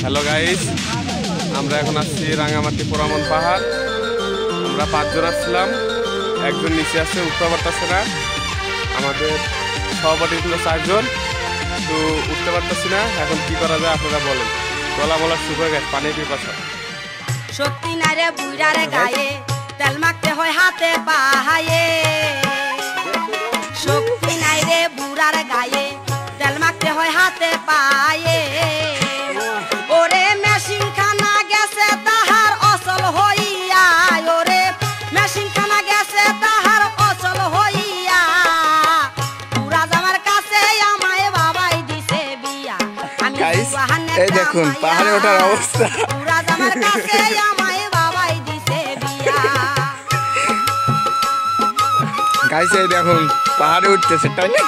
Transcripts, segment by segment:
Hello guys, আমরা এখন আসছি রাঙামাটি পোড়ামন পাহাড়। আমরা 5 জন আসছিলাম, একজন নিচে আসছে, উঠতে পারতেছে না। আমাদের সহপাঠী ছিল 4 জন, তো উঠতে পারতেছি না। এখন কি করা যায় আপনারা বলেন। গলা বলা শুকিয়ে গেছে, পানির পিপাসা। সত্যি না রে বুইড়ারে গায়ে তেল মাখতে হয় হাতে পাহায়ে। শক্তি নাই রে বুড়ার গায়ে তেল মাখতে হয় হাতে পায়ে। ওরে মেশিন খানা গেছে তাহার অচল হইয়া, ওরে মেশিন খানা গেছে তাহার অচল হইয়া। বুড়া জামার কাছে আমায় বাবাই দিছে বিয়া। আমি এই দেখুন পাহাড়ে ওঠার অবস্থা। বুড়া জামার কাছে আমায় বাবাই দিছে বিয়া। গাইস এই দেখুন পাহাড়ে উঠতেছে, তাই না?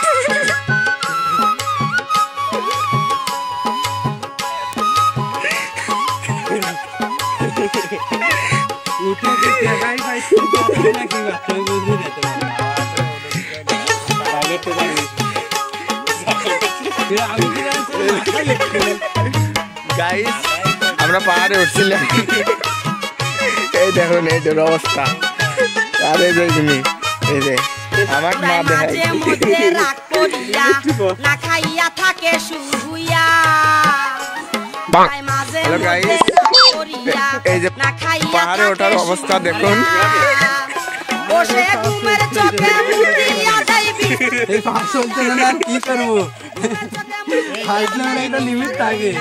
গাইস আমরা পাহাড়ে উঠছিলাম, এই দেখুন এইটার অবস্থা। আরে তুমি এই যে আমার মা দেখাই না খাইয়া থাকে শুইয়া। হ্যালো গাইস, এই যে পাহাড়ে ওঠার অবস্থা দেখুন। বসে ঘুমের চোখে মুতিয়া যাইবি। এই পাঁচ চলতে না কি করবো, হাইটলে মানে একটা লিমিট থাকে।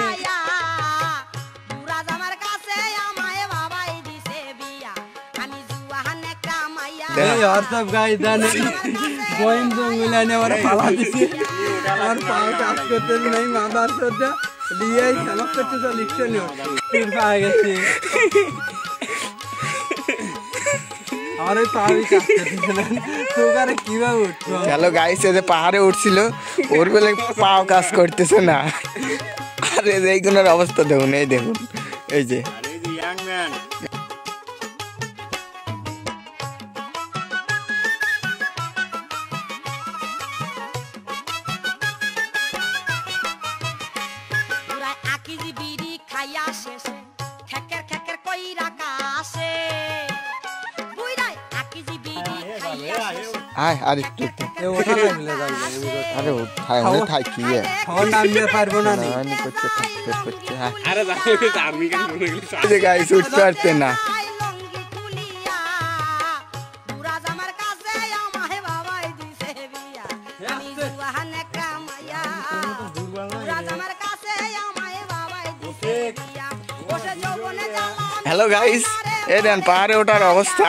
বুড়া জামার কাছে আমায় বাবাই দিছে বিয়া। আমি জুয়াহানে কামাইয়া। এই হোয়াটসঅ্যাপ গাইস জানে বইন জঙ্গলে এনে আমার পালা দিছে, আর পাও কাজ করতে নাই, মাদার চোদা দিয়ে খেলা করতে তো লিখতে নিও তীর পায়ে গেছে। আর ওই পাওয়াই কাজ করতেছে না, তোকারে কিভাবে উঠবো? হ্যালো গাইস, এই যে পাহাড়ে উঠছিল, ওর বেলে পাও কাজ করতেছে না। আর এই যে এইগুলোর অবস্থা দেখুন, এই দেখুন এই যে। পুরাই আকিজি বিড়ি খাইয়া শেষে খেকের খেকের কইরা কাশে। পুরাই আকিজি বিড়ি খাইয়া শেষে আয় আর একটু এ ওঠা লাগলে যাবে। আরে উঠাই মনে থাই কি খাওয়ার নামতে পারবো না নি। আমি করতে থাকতে করতে। হ্যাঁ আরে যাবে আর্মি কাজ করে গেলে এই যে গাইস উঠতে পারতে না। লঙ্গি খুলিয়া। বুড়া জামার কাছে আমায় বাবাই দিছে বিয়া। আমি জুয়াহানে কামাইয়া। বুড়া জামার কাছে আমায় বাবাই দিছে বিয়া। বসে যৌবনে জ্বালা। হ্যালো গাইস, এই দেন পাহাড়ে ওঠার অবস্থা।